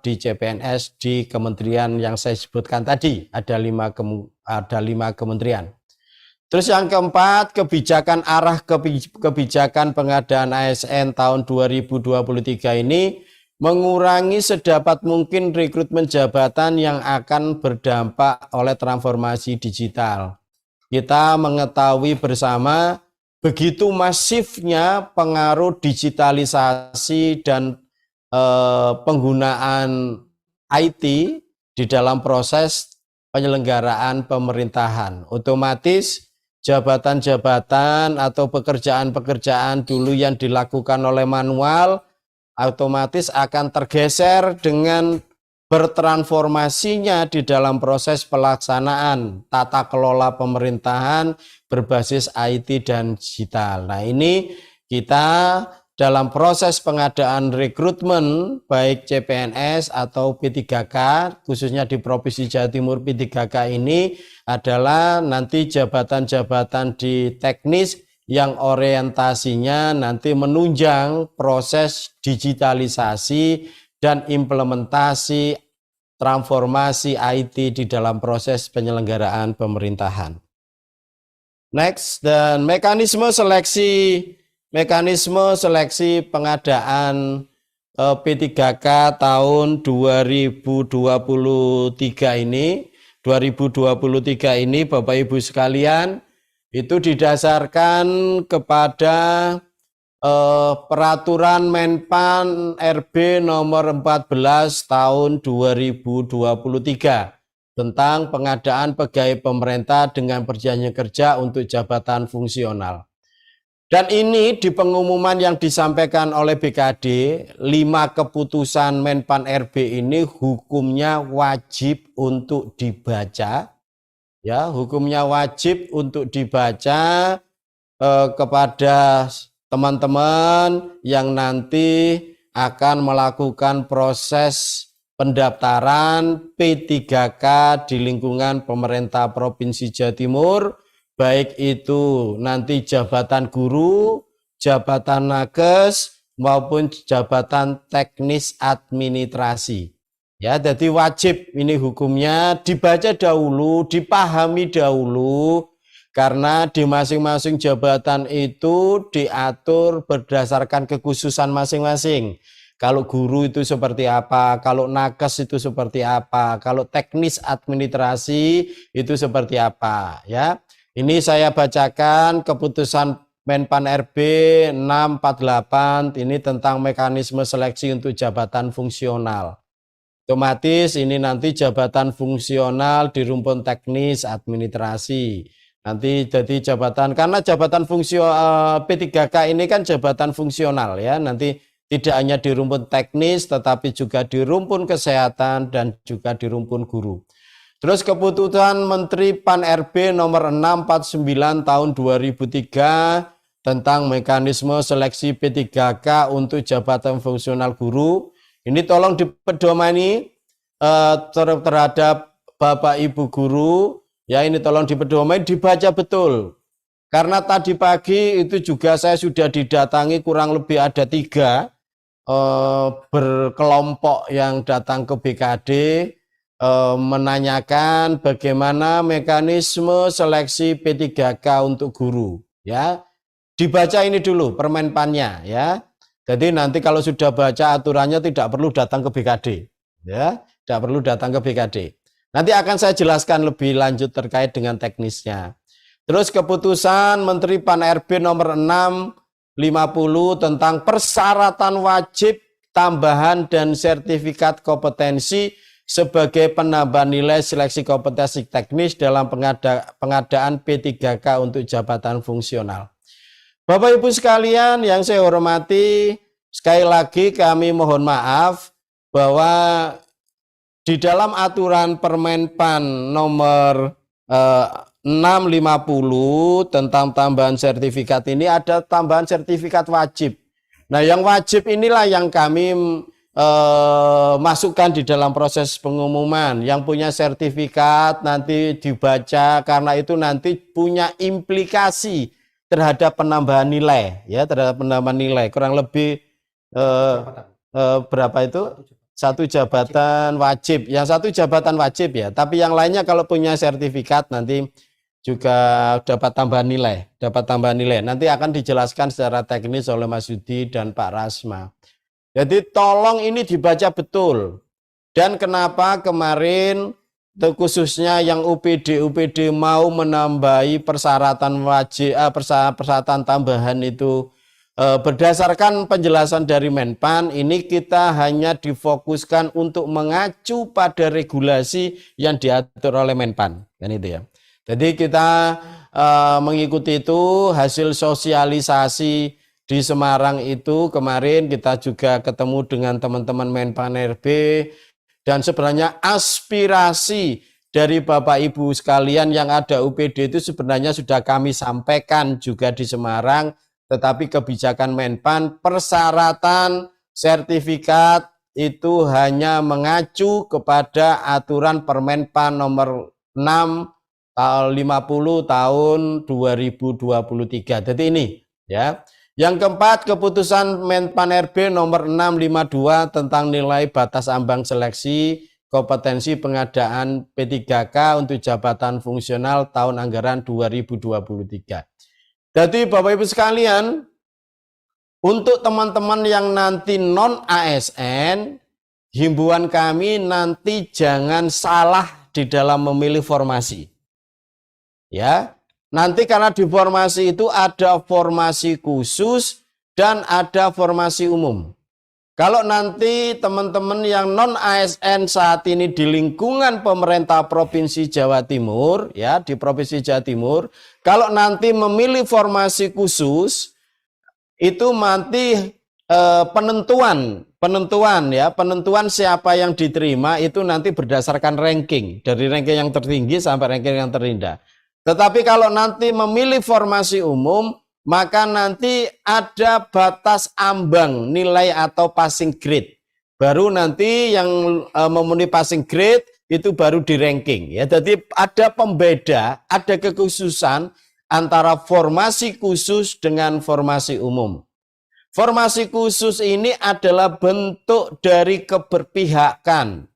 di CPNS di kementerian yang saya sebutkan tadi, ada lima kementerian. Terus yang keempat, kebijakan pengadaan ASN tahun 2023 ini mengurangi sedapat mungkin rekrutmen jabatan yang akan berdampak oleh transformasi digital. Kita mengetahui bersama begitu masifnya pengaruh digitalisasi dan penggunaan IT di dalam proses penyelenggaraan pemerintahan. Otomatis jabatan-jabatan atau pekerjaan-pekerjaan dulu yang dilakukan oleh manual otomatis akan tergeser dengan bertransformasinya di dalam proses pelaksanaan tata kelola pemerintahan berbasis IT dan digital. Nah, ini kita dalam proses pengadaan rekrutmen baik CPNS atau P3K, khususnya di Provinsi Jawa Timur P3K ini adalah nanti jabatan-jabatan di teknis yang orientasinya nanti menunjang proses digitalisasi dan implementasi transformasi IT di dalam proses penyelenggaraan pemerintahan. Next, dan mekanisme seleksi pengadaan P3K tahun 2023 ini Bapak Ibu sekalian itu didasarkan kepada peraturan Menpan RB nomor 14 tahun 2023 tentang pengadaan pegawai pemerintah dengan perjanjian kerja untuk jabatan fungsional. Dan ini di pengumuman yang disampaikan oleh BKD, 5 keputusan Menpan RB ini hukumnya wajib untuk dibaca. Ya, hukumnya wajib untuk dibaca kepada teman-teman yang nanti akan melakukan proses pendaftaran P3K di lingkungan pemerintah Provinsi Jawa Timur, baik itu nanti jabatan guru, jabatan nakes, maupun jabatan teknis administrasi. Ya, jadi wajib ini hukumnya dibaca dahulu, dipahami dahulu, karena di masing-masing jabatan itu diatur berdasarkan kekhususan masing-masing. Kalau guru itu seperti apa, kalau nakes itu seperti apa, kalau teknis administrasi itu seperti apa, ya. Ini saya bacakan keputusan Menpan RB 648 ini tentang mekanisme seleksi untuk jabatan fungsional. Otomatis ini nanti jabatan fungsional di rumpun teknis administrasi. Nanti jadi jabatan, karena jabatan P3K ini kan jabatan fungsional ya, nanti tidak hanya di rumpun teknis tetapi juga di rumpun kesehatan dan juga di rumpun guru. Terus keputusan Menteri Pan RB nomor 649 tahun 2003 tentang mekanisme seleksi P3K untuk jabatan fungsional guru. Ini tolong dipedomani terhadap Bapak Ibu guru, ya ini tolong dipedomani, dibaca betul. Karena tadi pagi itu juga saya sudah didatangi kurang lebih ada 3 berkelompok yang datang ke BKD menanyakan bagaimana mekanisme seleksi P3K untuk guru, ya. Dibaca ini dulu permenpannya, ya. Jadi nanti kalau sudah baca aturannya tidak perlu datang ke BKD, ya. Tidak perlu datang ke BKD. Nanti akan saya jelaskan lebih lanjut terkait dengan teknisnya. Terus keputusan Menteri Pan RB nomor 650 tentang persyaratan wajib tambahan dan sertifikat kompetensi sebagai penambahan nilai seleksi kompetensi teknis dalam pengadaan P3K untuk jabatan fungsional. Bapak Ibu sekalian yang saya hormati, sekali lagi kami mohon maaf bahwa di dalam aturan Permenpan nomor 650 tentang tambahan sertifikat ini ada tambahan sertifikat wajib. Nah, yang wajib inilah yang kami masukkan di dalam proses pengumuman. Yang punya sertifikat nanti dibaca karena itu nanti punya implikasi terhadap penambahan nilai, ya, terhadap penambahan nilai kurang lebih berapa itu? satu jabatan wajib. Yang satu jabatan wajib ya, tapi yang lainnya kalau punya sertifikat nanti juga dapat tambahan nilai, Nanti akan dijelaskan secara teknis oleh Mas Yudi dan Pak Rasma. Jadi tolong ini dibaca betul. Dan kenapa kemarin khususnya yang UPD mau menambahi persyaratan wajib, persyaratan tambahan itu berdasarkan penjelasan dari Menpan, ini kita hanya difokuskan untuk mengacu pada regulasi yang diatur oleh Menpan, kan itu ya. Jadi kita mengikuti itu, hasil sosialisasi di Semarang itu kemarin kita juga ketemu dengan teman-teman Menpan RB, dan sebenarnya aspirasi dari Bapak Ibu sekalian yang ada UPD itu sebenarnya sudah kami sampaikan juga di Semarang, tetapi kebijakan Menpan persyaratan sertifikat itu hanya mengacu kepada aturan Permenpan nomor 6 50 tahun 2023. Jadi ini ya. Yang keempat, keputusan Menpan RB nomor 652 tentang nilai batas ambang seleksi kompetensi pengadaan P3K untuk jabatan fungsional tahun anggaran 2023. Jadi Bapak Ibu sekalian, untuk teman-teman yang nanti non ASN, himbauan kami nanti jangan salah di dalam memilih formasi. Ya, nanti karena di formasi itu ada formasi khusus dan ada formasi umum. Kalau nanti teman-teman yang non ASN saat ini di lingkungan pemerintah Provinsi Jawa Timur, ya di Provinsi Jawa Timur, kalau nanti memilih formasi khusus, itu nanti penentuan siapa yang diterima itu nanti berdasarkan ranking, dari ranking yang tertinggi sampai ranking yang terendah. Tetapi kalau nanti memilih formasi umum, maka nanti ada batas ambang nilai atau passing grade. Baru nanti yang memenuhi passing grade itu baru di ranking. Ya, jadi ada pembeda, ada kekhususan antara formasi khusus dengan formasi umum. Formasi khusus ini adalah bentuk dari keberpihakan.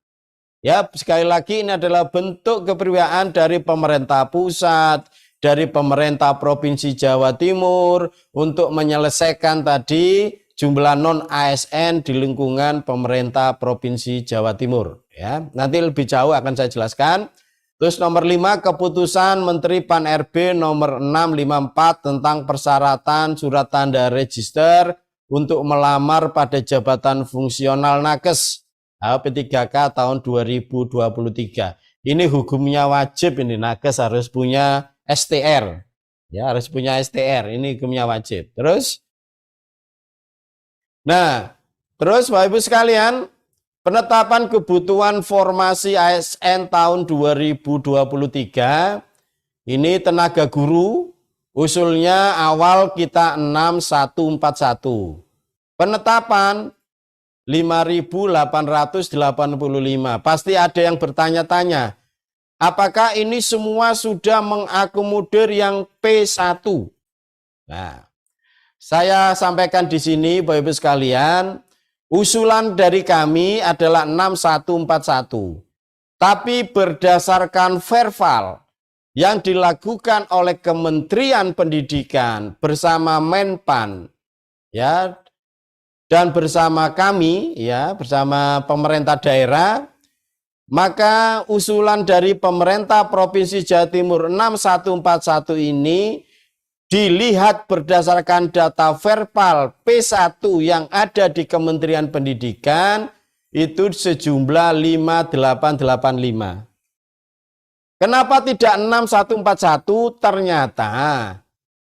Ya, sekali lagi ini adalah bentuk keberpihakan dari pemerintah pusat, dari pemerintah Provinsi Jawa Timur untuk menyelesaikan tadi jumlah non ASN di lingkungan pemerintah Provinsi Jawa Timur. Ya, nanti lebih jauh akan saya jelaskan. Terus nomor 5, keputusan Menteri Pan RB nomor 654 tentang persyaratan surat tanda register untuk melamar pada jabatan fungsional nakes P3K tahun 2023. Ini hukumnya wajib, ini nakes harus punya STR. Ya, harus punya STR, ini hukumnya wajib. Terus Bapak Ibu sekalian, penetapan kebutuhan formasi ASN tahun 2023 ini tenaga guru usulnya awal kita 6141. Penetapan 5.885. Pasti ada yang bertanya-tanya, apakah ini semua sudah mengakomodir yang P1? Nah, saya sampaikan di sini Bapak Ibu sekalian, usulan dari kami adalah 6141. Tapi berdasarkan verbal yang dilakukan oleh Kementerian Pendidikan bersama Menpan, ya, dan bersama kami, ya, bersama pemerintah daerah, maka usulan dari pemerintah Provinsi Jawa Timur 6141 ini dilihat berdasarkan data verbal P1 yang ada di Kementerian Pendidikan itu sejumlah 5885. Kenapa tidak 6141? Ternyata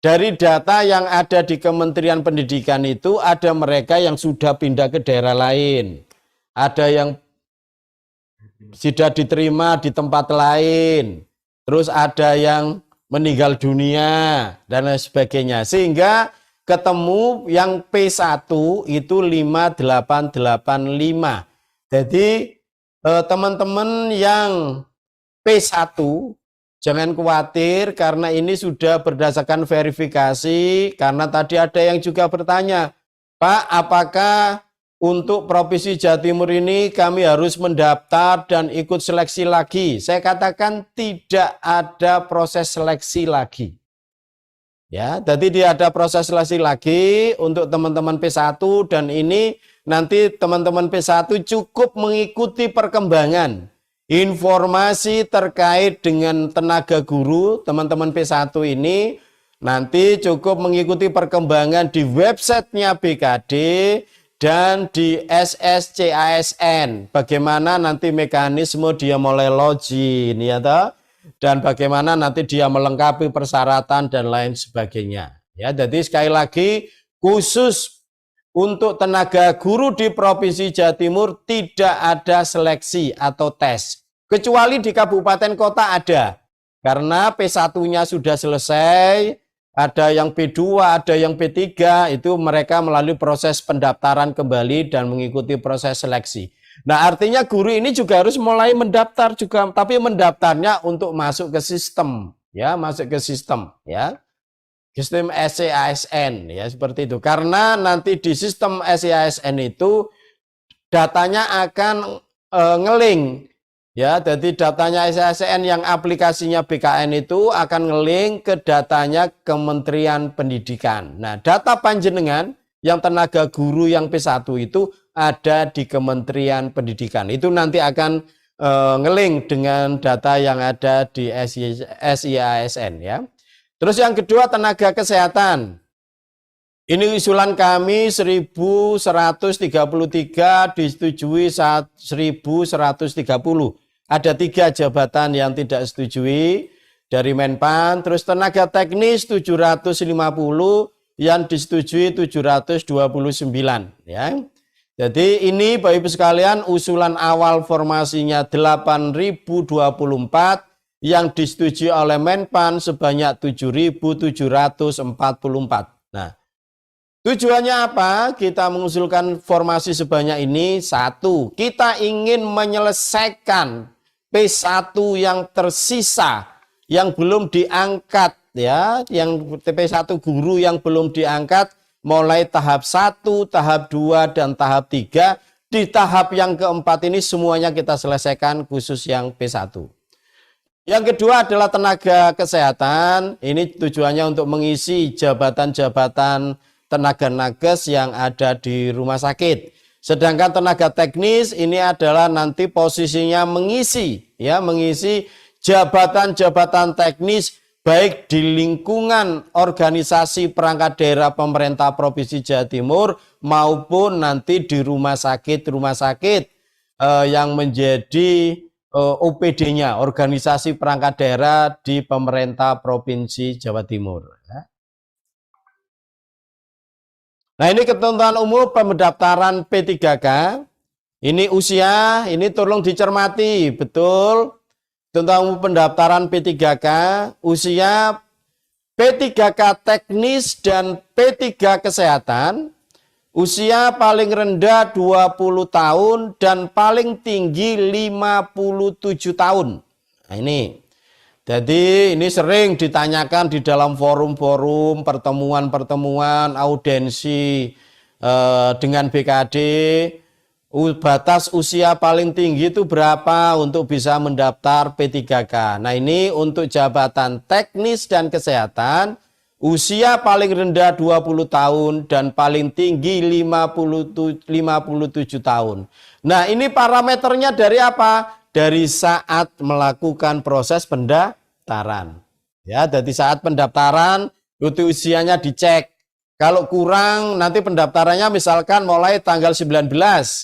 dari data yang ada di Kementerian Pendidikan itu ada mereka yang sudah pindah ke daerah lain. Ada yang sudah diterima di tempat lain. Terus ada yang meninggal dunia dan lain sebagainya. Sehingga ketemu yang P1 itu 5885. Jadi teman-teman yang P1 jangan khawatir karena ini sudah berdasarkan verifikasi, karena tadi ada yang juga bertanya, Pak, apakah untuk Provinsi Jawa Timur ini kami harus mendaftar dan ikut seleksi lagi. Saya katakan tidak ada proses seleksi lagi. Ya, jadi dia ada proses seleksi lagi untuk teman-teman P1 dan ini nanti teman-teman P1 cukup mengikuti perkembangan informasi terkait dengan tenaga guru. Teman-teman P1 ini nanti cukup mengikuti perkembangan di websitenya BKD dan di SSCASN. Bagaimana nanti mekanisme dia mulai login, ya toh? Dan bagaimana nanti dia melengkapi persyaratan dan lain sebagainya. Ya, jadi sekali lagi khusus untuk tenaga guru di Provinsi Jawa Timur tidak ada seleksi atau tes. Kecuali di kabupaten kota ada. Karena P1-nya sudah selesai, ada yang P2, ada yang P3, itu mereka melalui proses pendaftaran kembali dan mengikuti proses seleksi. Nah, artinya guru ini juga harus mulai mendaftar juga, tapi mendaftarnya untuk masuk ke sistem, ya, masuk ke sistem, ya. Sistem SCASN, ya, seperti itu. Karena nanti di sistem SCASN itu datanya akan ngeling, ya. Jadi datanya SCASN yang aplikasinya BKN itu akan ngeling ke datanya Kementerian Pendidikan. Nah, data panjenengan yang tenaga guru yang P1 itu ada di Kementerian Pendidikan. Itu nanti akan ngeling dengan data yang ada di SIASN, ya. Terus yang kedua tenaga kesehatan. Ini usulan kami 1133 disetujui 1130. Ada 3 jabatan yang tidak setujui dari Menpan. Terus tenaga teknis 750 yang disetujui 729, ya. Jadi ini Bapak Ibu sekalian usulan awal formasinya 8.024 yang disetujui oleh Menpan sebanyak 7.744. Nah, tujuannya apa? Kita mengusulkan formasi sebanyak ini. Satu, kita ingin menyelesaikan P1 yang tersisa yang belum diangkat, ya, yang P1 guru yang belum diangkat mulai tahap 1, tahap 2 dan tahap 3. Di tahap yang keempat ini semuanya kita selesaikan khusus yang P1. Yang kedua adalah tenaga kesehatan. Ini tujuannya untuk mengisi jabatan-jabatan tenaga nakes yang ada di rumah sakit. Sedangkan tenaga teknis ini adalah nanti posisinya mengisi, ya, mengisi jabatan-jabatan teknis baik di lingkungan organisasi perangkat daerah pemerintah Provinsi Jawa Timur maupun nanti di rumah sakit yang menjadi OPD-nya, organisasi perangkat daerah di pemerintah Provinsi Jawa Timur. Nah, ini ketentuan umum pendaftaran P3K. Ini usia, ini tolong dicermati, betul. Ketentuan umum pendaftaran P3K, usia P3K teknis dan P3 kesehatan, usia paling rendah 20 tahun dan paling tinggi 57 tahun. Nah, ini. Jadi ini sering ditanyakan di dalam forum-forum, pertemuan-pertemuan, audiensi dengan BKD, batas usia paling tinggi itu berapa untuk bisa mendaftar P3K. Nah, ini untuk jabatan teknis dan kesehatan, usia paling rendah 20 tahun dan paling tinggi 57 tahun. Nah, ini parameternya dari apa? Dari saat melakukan proses pendaftaran. Ya, dari saat pendaftaran itu usianya dicek. Kalau kurang nanti pendaftarannya misalkan mulai tanggal 19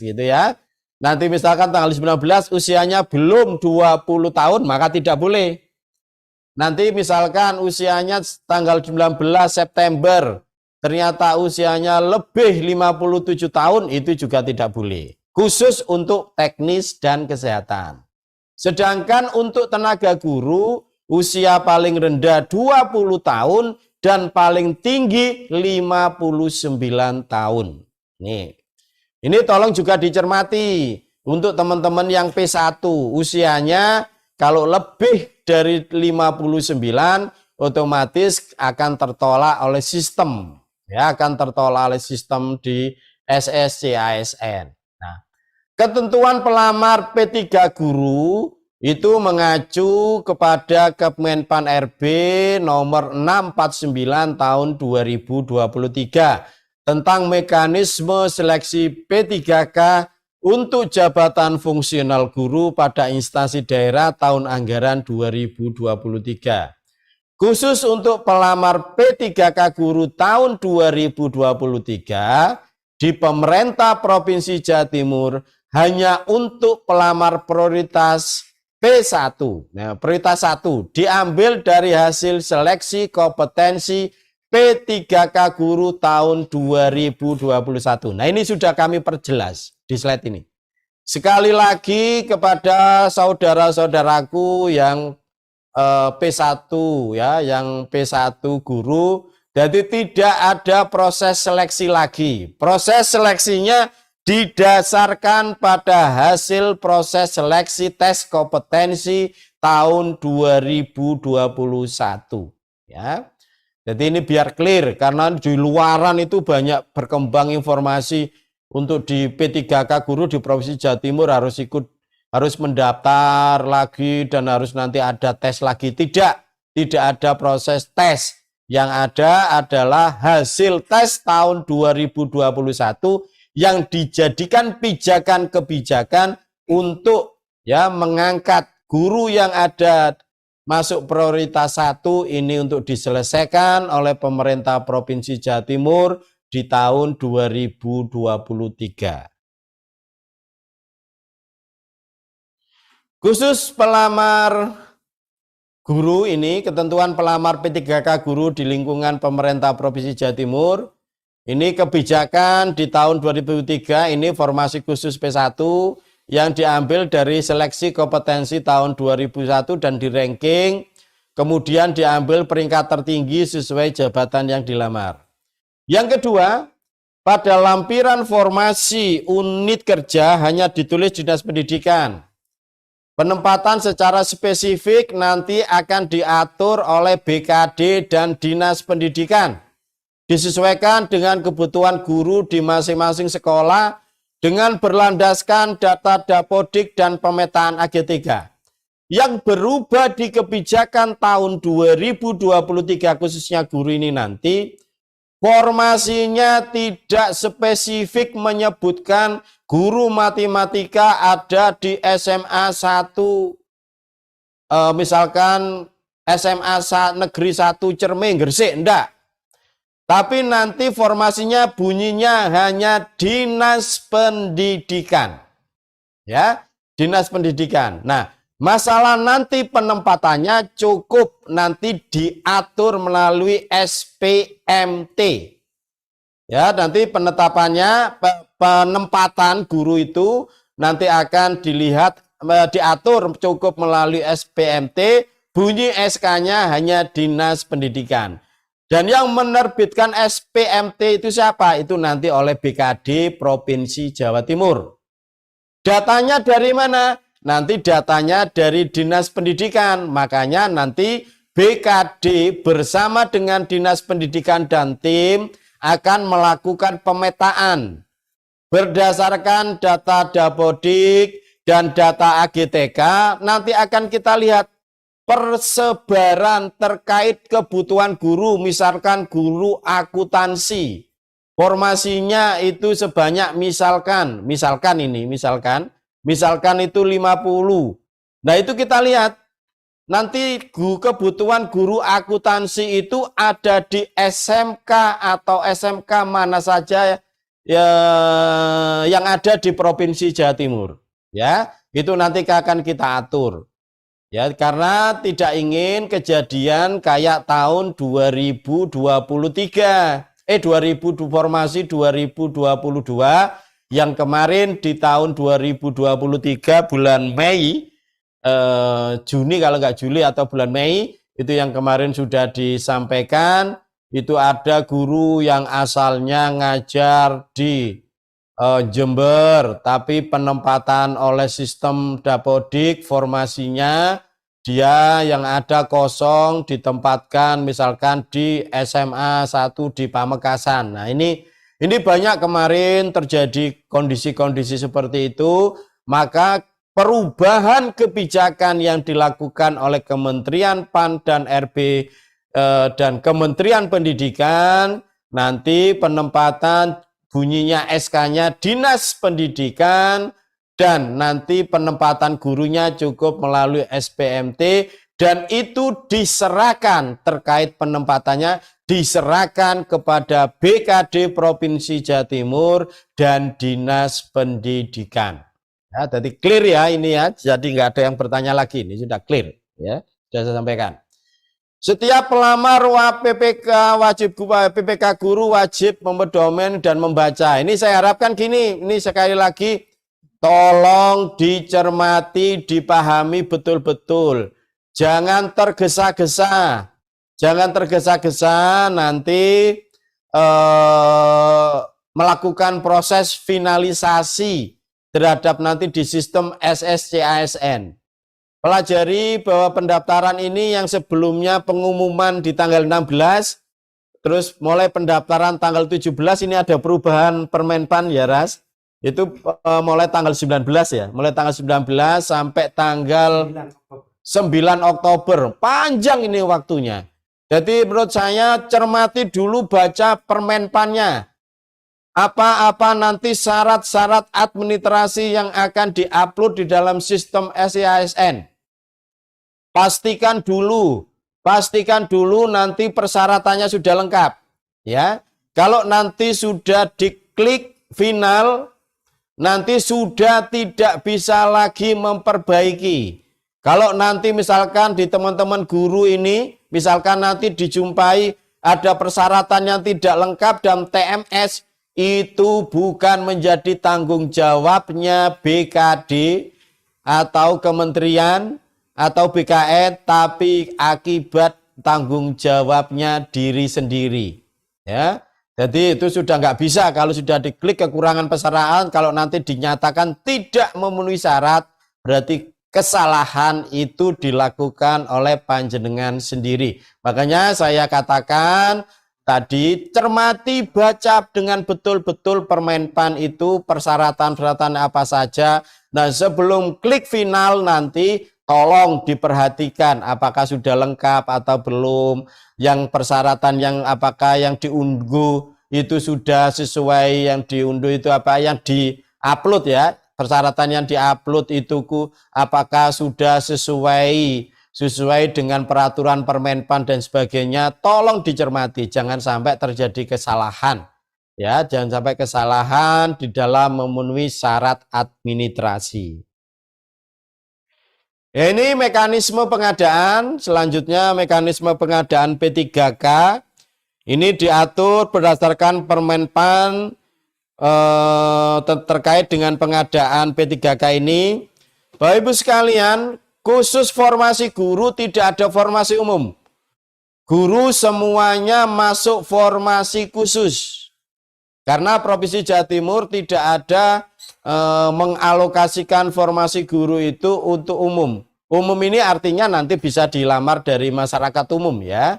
gitu ya. Nanti misalkan tanggal 19 usianya belum 20 tahun maka tidak boleh. Nanti misalkan usianya tanggal 19 September ternyata usianya lebih 57 tahun itu juga tidak boleh. Khusus untuk teknis dan kesehatan. Sedangkan untuk tenaga guru, usia paling rendah 20 tahun dan paling tinggi 59 tahun. Nih. Ini tolong juga dicermati. Untuk teman-teman yang P1, usianya kalau lebih dari 59, otomatis akan tertolak oleh sistem. Ya, akan tertolak oleh sistem di SSC ASN. Nah, ketentuan pelamar P3 guru itu mengacu kepada Kemenpan RB nomor 649 tahun 2023 tentang mekanisme seleksi P3K untuk jabatan fungsional guru pada instansi daerah tahun anggaran 2023. Khusus untuk pelamar P3K guru tahun 2023 di pemerintah Provinsi Jawa Timur hanya untuk pelamar prioritas P1. Nah, prioritas 1 diambil dari hasil seleksi kompetensi P3K guru tahun 2021. Nah, ini sudah kami perjelas di slide ini. Sekali lagi kepada saudara-saudaraku yang P1 ya, yang P1 guru, jadi tidak ada proses seleksi lagi. Proses seleksinya didasarkan pada hasil proses seleksi tes kompetensi tahun 2021 ya. Jadi ini biar clear, karena di luaran itu banyak berkembang informasi untuk di P3K guru di Provinsi Jawa Timur harus mendaftar lagi dan harus nanti ada tes lagi. Tidak ada proses tes. Yang ada adalah hasil tes tahun 2021 yang dijadikan pijakan-kebijakan untuk ya mengangkat guru yang ada masuk prioritas 1 ini untuk diselesaikan oleh pemerintah Provinsi Jawa Timur di tahun 2023. Khusus pelamar guru ini, ketentuan pelamar P3K guru di lingkungan pemerintah Provinsi Jawa Timur, ini kebijakan di tahun 2003, ini formasi khusus P1 yang diambil dari seleksi kompetensi tahun 2001 dan di ranking, kemudian diambil peringkat tertinggi sesuai jabatan yang dilamar. Yang kedua, pada lampiran formasi unit kerja hanya ditulis Dinas Pendidikan. Penempatan secara spesifik nanti akan diatur oleh BKD dan Dinas Pendidikan. Disesuaikan dengan kebutuhan guru di masing-masing sekolah dengan berlandaskan data Dapodik dan pemetaan AG3. Yang berubah di kebijakan tahun 2023 khususnya guru ini nanti, formasinya tidak spesifik menyebutkan guru matematika ada di SMA 1, misalkan SMA Negeri 1 Cermeng Gresik, enggak. Tapi nanti formasinya bunyinya hanya Dinas Pendidikan. Ya, Dinas Pendidikan. Nah, masalah nanti penempatannya cukup nanti diatur melalui SPMT. Ya, nanti penempatan guru itu nanti akan dilihat diatur cukup melalui SPMT, bunyi SK-nya hanya Dinas Pendidikan. Dan yang menerbitkan SPMT itu siapa? Itu nanti oleh BKD Provinsi Jawa Timur. Datanya dari mana? Nanti datanya dari Dinas Pendidikan. Makanya nanti BKD bersama dengan Dinas Pendidikan dan tim akan melakukan pemetaan berdasarkan data Dapodik dan data AG3. Nanti akan kita lihat persebaran terkait kebutuhan guru, misalkan guru akuntansi. Formasinya itu sebanyak misalkan itu 50. Nah, itu kita lihat nanti kebutuhan guru akuntansi itu ada di SMK atau SMK mana saja yang ada di Provinsi Jawa Timur. Ya, itu nanti akan kita atur. Ya, karena tidak ingin kejadian kayak tahun 2023. Formasi 2022 yang kemarin di tahun 2023 bulan Mei, Juni kalau nggak Juli atau bulan Mei, itu yang kemarin sudah disampaikan, itu ada guru yang asalnya ngajar di Jember, tapi penempatan oleh sistem Dapodik formasinya dia yang ada kosong ditempatkan misalkan di SMA 1 di Pamekasan. Nah, ini Ini banyak kemarin terjadi kondisi-kondisi seperti itu, maka perubahan kebijakan yang dilakukan oleh Kementerian PAN dan RB dan Kementerian Pendidikan, nanti penempatan bunyinya SK-nya Dinas Pendidikan, dan nanti penempatan gurunya cukup melalui SPMT, dan itu diserahkan terkait penempatannya diserahkan kepada BKD Provinsi Jawa Timur dan Dinas Pendidikan. Ya, jadi clear ya ini ya, jadi nggak ada yang bertanya lagi, ini sudah clear ya, sudah saya sampaikan. Setiap pelamar PPK guru wajib mempedomen dan membaca. Ini saya harapkan gini, ini sekali lagi tolong dicermati, dipahami betul-betul. Jangan tergesa-gesa. Jangan tergesa-gesa nanti melakukan proses finalisasi terhadap nanti di sistem SSCASN. Pelajari bahwa pendaftaran ini yang sebelumnya pengumuman di tanggal 16, terus mulai pendaftaran tanggal 17 ini ada perubahan Permenpan ya Ras. Itu mulai tanggal 19 ya, mulai tanggal 19 sampai tanggal 9 Oktober. Panjang ini waktunya. Jadi menurut saya cermati dulu baca Permenpannya. Apa-apa nanti syarat-syarat administrasi yang akan diupload di dalam sistem SCASN. Pastikan dulu nanti persyaratannya sudah lengkap. Ya, kalau nanti sudah diklik final, nanti sudah tidak bisa lagi memperbaiki. Kalau nanti misalkan di teman-teman guru ini, misalkan nanti dijumpai ada persyaratan yang tidak lengkap dan TMS, itu bukan menjadi tanggung jawabnya BKD atau kementerian atau BKN, tapi akibat tanggung jawabnya diri sendiri. Ya. Jadi itu sudah nggak bisa kalau sudah diklik kekurangan persyaratan, kalau nanti dinyatakan tidak memenuhi syarat, berarti kesalahan itu dilakukan oleh panjenengan sendiri. Makanya saya katakan tadi, cermati, baca dengan betul-betul Permenpan itu persyaratan-persyaratan apa saja. Nah, sebelum klik final nanti tolong diperhatikan apakah sudah lengkap atau belum, yang persyaratan yang apakah yang diunduh itu sudah sesuai, yang diunduh itu apa yang diupload ya, persyaratan yang diupload itu apakah sudah sesuai dengan peraturan Permenpan dan sebagainya. Tolong dicermati, jangan sampai terjadi kesalahan ya, jangan sampai kesalahan di dalam memenuhi syarat administrasi. Ya, ini mekanisme pengadaan. Selanjutnya mekanisme pengadaan P3K ini diatur berdasarkan Permenpan terkait dengan pengadaan P3K ini. Bapak Ibu sekalian, khusus formasi guru tidak ada formasi umum. Guru semuanya masuk formasi khusus. Karena Provinsi Jawa Timur tidak ada mengalokasikan formasi guru itu untuk umum. Umum ini artinya nanti bisa dilamar dari masyarakat umum ya.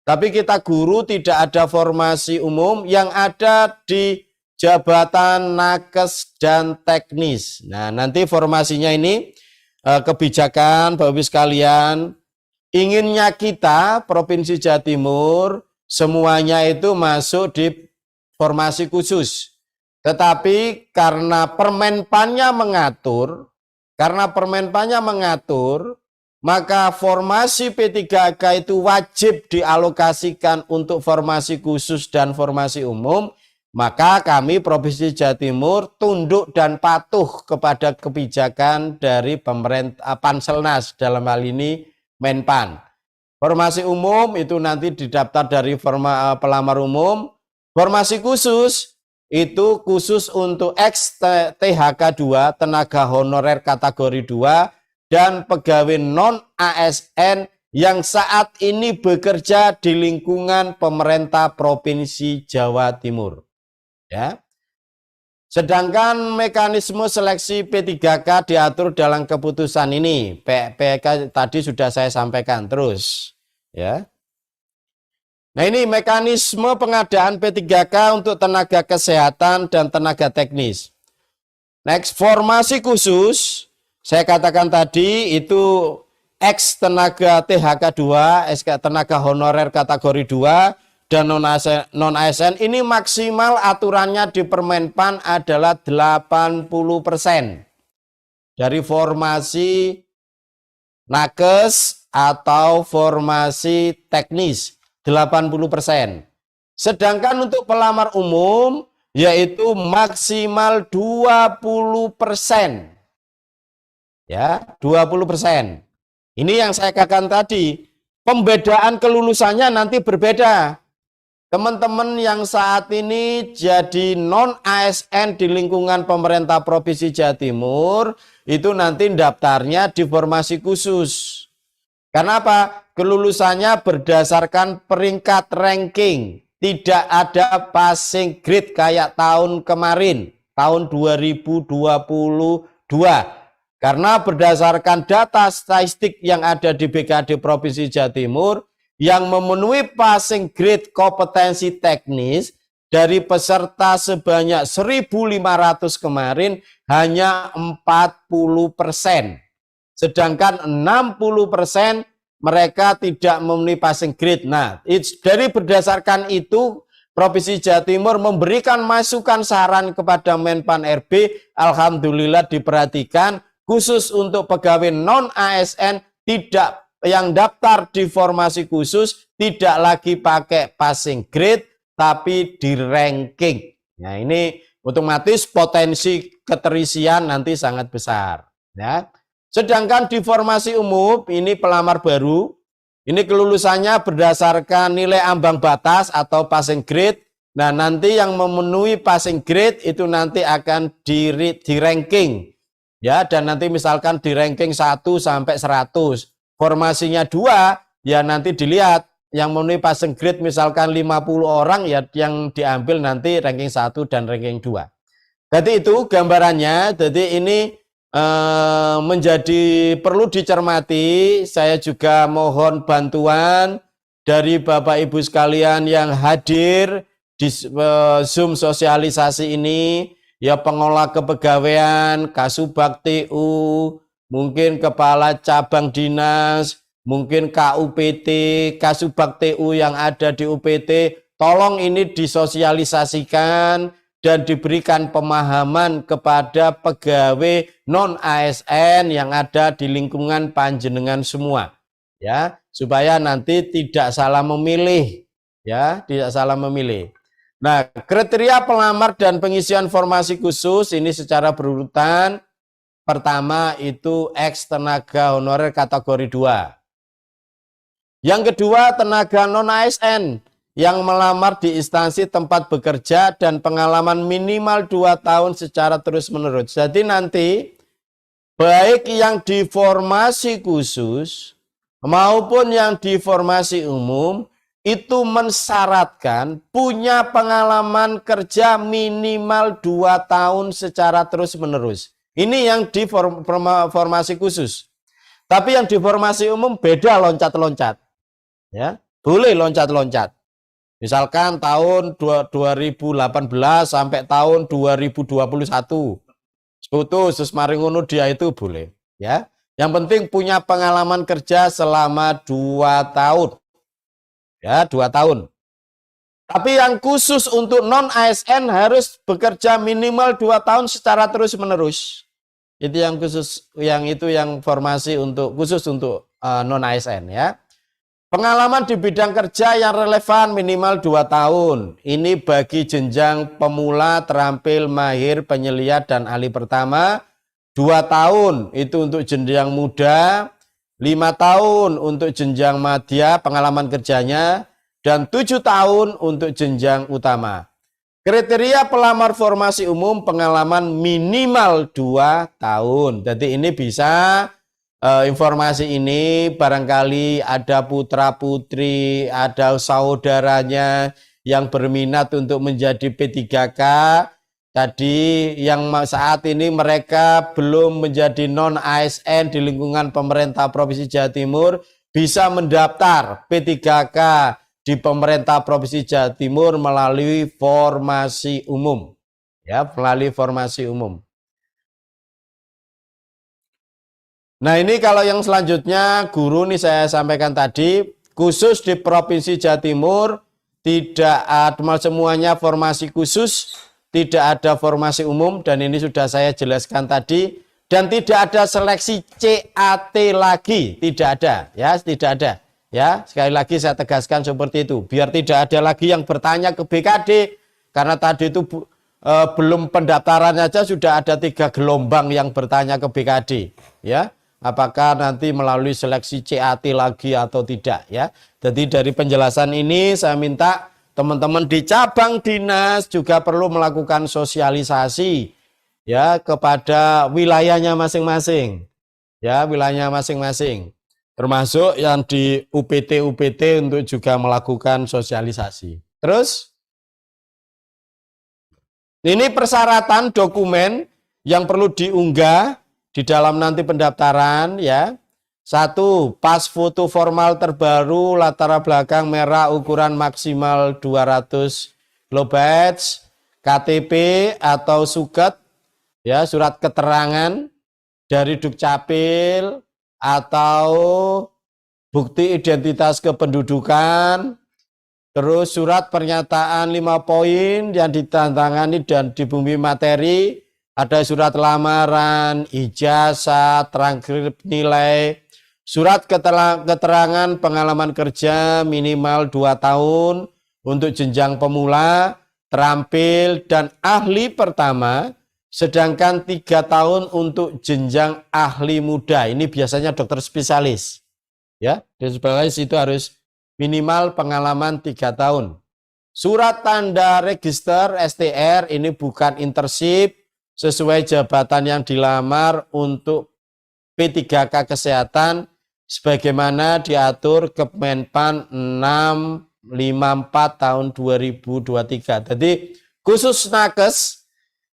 Tapi kita guru tidak ada formasi umum, yang ada di jabatan nakes dan teknis. Nah, nanti formasinya ini kebijakan Bapak Ibu sekalian, inginnya kita Provinsi Jawa Timur semuanya itu masuk di formasi khusus. Tetapi karena Permenpannya mengatur, maka formasi P3K itu wajib dialokasikan untuk formasi khusus dan formasi umum. Maka kami Provinsi Jawa Timur tunduk dan patuh kepada kebijakan dari pemerintah Panselnas, dalam hal ini Menpan. Formasi umum itu nanti didaftar dari pelamar umum. Formasi khusus itu khusus untuk ex-THK 2, tenaga honorer kategori 2, dan pegawai non-ASN yang saat ini bekerja di lingkungan pemerintah Provinsi Jawa Timur. Ya. Sedangkan mekanisme seleksi P3K diatur dalam keputusan ini. PK tadi sudah saya sampaikan terus. Ya. Nah, ini mekanisme pengadaan P3K untuk tenaga kesehatan dan tenaga teknis. Next, formasi khusus, saya katakan tadi itu X tenaga THK 2, SK tenaga honorer kategori 2, dan non-ASN ini maksimal aturannya di Permenpan adalah 80% dari formasi nakes atau formasi teknis 80%. Sedangkan untuk pelamar umum yaitu maksimal 20%. Ya, 20%. Ini yang saya katakan tadi, pembedaan kelulusannya nanti berbeda. Teman-teman yang saat ini jadi non-ASN di lingkungan pemerintah Provinsi Jawa Timur, itu nanti daftarnya di formasi khusus. Karena apa? Kelulusannya berdasarkan peringkat ranking. Tidak ada passing grade kayak tahun kemarin, tahun 2022. Karena berdasarkan data statistik yang ada di BKD Provinsi Jawa Timur, yang memenuhi passing grade kompetensi teknis dari peserta sebanyak 1.500 kemarin hanya 40%. Sedangkan 60% mereka tidak memenuhi passing grade. Nah, dari berdasarkan itu Provinsi Jawa Timur memberikan masukan saran kepada Menpan RB, alhamdulillah diperhatikan khusus untuk pegawai non-ASN tidak yang daftar di formasi khusus tidak lagi pakai passing grade tapi di ranking. Nah, ini otomatis potensi keterisian nanti sangat besar, ya. Sedangkan di formasi umum ini pelamar baru, ini kelulusannya berdasarkan nilai ambang batas atau passing grade. Nah, nanti yang memenuhi passing grade itu nanti akan di ranking. Ya, dan nanti misalkan di ranking 1 sampai 100. Formasinya 2, ya nanti dilihat yang memenuhi passing grade misalkan 50 orang ya yang diambil nanti ranking 1 dan ranking 2. Jadi itu gambarannya. Jadi ini menjadi perlu dicermati. Saya juga mohon bantuan dari Bapak Ibu sekalian yang hadir di Zoom sosialisasi ini, ya pengelola kepegawaian, Kasubag TU, mungkin kepala cabang dinas, mungkin KUPT, Kasubag TU yang ada di UPT, tolong ini disosialisasikan dan diberikan pemahaman kepada pegawai non-ASN yang ada di lingkungan panjenengan semua, ya, supaya nanti tidak salah memilih, ya, tidak salah memilih. Nah, kriteria pelamar dan pengisian formasi khusus ini secara berurutan. Pertama itu X tenaga honorer kategori 2. Yang kedua tenaga non-ASN yang melamar di instansi tempat bekerja dan pengalaman minimal 2 tahun secara terus-menerus. Jadi nanti baik yang di formasi khusus maupun yang di formasi umum itu mensyaratkan punya pengalaman kerja minimal 2 tahun secara terus-menerus. Ini yang di formasi khusus. Tapi yang di formasi umum beda loncat-loncat. Ya, boleh loncat-loncat. Misalkan tahun 2018 sampai tahun 2021. Putus terus mari ngono dia itu boleh, ya. Yang penting punya pengalaman kerja selama 2 tahun. Ya, 2 tahun. Tapi yang khusus untuk non-ASN harus bekerja minimal 2 tahun secara terus-menerus. Itu yang khusus, yang itu yang formasi untuk khusus untuk non-ASN, ya. Pengalaman di bidang kerja yang relevan minimal 2 tahun. Ini bagi jenjang pemula, terampil, mahir, penyelihat, dan ahli pertama. 2 tahun itu untuk jenjang muda. 5 tahun untuk jenjang madya pengalaman kerjanya. Dan 7 tahun untuk jenjang utama. Kriteria pelamar formasi umum pengalaman minimal 2 tahun. Jadi ini bisa... informasi ini barangkali ada putra-putri, ada saudaranya yang berminat untuk menjadi P3K. Tadi yang saat ini mereka belum menjadi non-ASN di lingkungan pemerintah Provinsi Jawa Timur bisa mendaftar P3K di pemerintah Provinsi Jawa Timur melalui formasi umum. Ya, melalui formasi umum. Nah, ini kalau yang selanjutnya guru nih saya sampaikan tadi, khusus di Provinsi Jawa Timur tidak ada semuanya formasi khusus, tidak ada formasi umum, dan ini sudah saya jelaskan tadi, dan tidak ada seleksi CAT lagi, tidak ada, ya, tidak ada. Ya, sekali lagi saya tegaskan seperti itu, biar tidak ada lagi yang bertanya ke BKD, karena tadi itu belum pendaftaran saja sudah ada 3 gelombang yang bertanya ke BKD, ya. Apakah nanti melalui seleksi CAT lagi atau tidak, ya. Jadi dari penjelasan ini saya minta teman-teman di cabang dinas juga perlu melakukan sosialisasi, ya, kepada wilayahnya masing-masing, ya, wilayahnya masing-masing. Termasuk yang di UPT untuk juga melakukan sosialisasi. Terus, ini persyaratan dokumen yang perlu diunggah di dalam nanti pendaftaran, ya. 1. Pas foto formal terbaru latar belakang merah ukuran maksimal 200 kilobytes, KTP atau suket, ya, surat keterangan dari Dukcapil atau bukti identitas kependudukan, terus surat pernyataan 5 poin yang ditandatangani dan dibumi materi, ada surat lamaran, ijazah, transkrip nilai, surat keterangan pengalaman kerja minimal 2 tahun untuk jenjang pemula, terampil, dan ahli pertama, sedangkan 3 tahun untuk jenjang ahli muda. Ini biasanya dokter spesialis. Ya, dokter spesialis itu harus minimal pengalaman 3 tahun. Surat tanda register STR ini bukan internship sesuai jabatan yang dilamar untuk P3K kesehatan sebagaimana diatur Kemenpan 654 tahun 2023. Jadi khusus nakes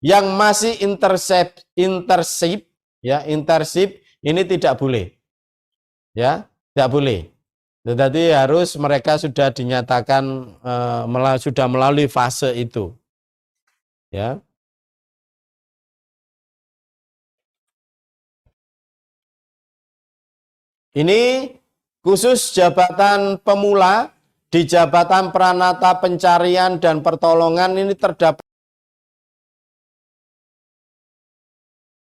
yang masih internship, ya, internship ini tidak boleh, ya, tidak boleh. Jadi harus mereka sudah dinyatakan sudah melalui fase itu, ya. Ini khusus jabatan pemula di jabatan Pranata Pencarian dan Pertolongan ini terdapat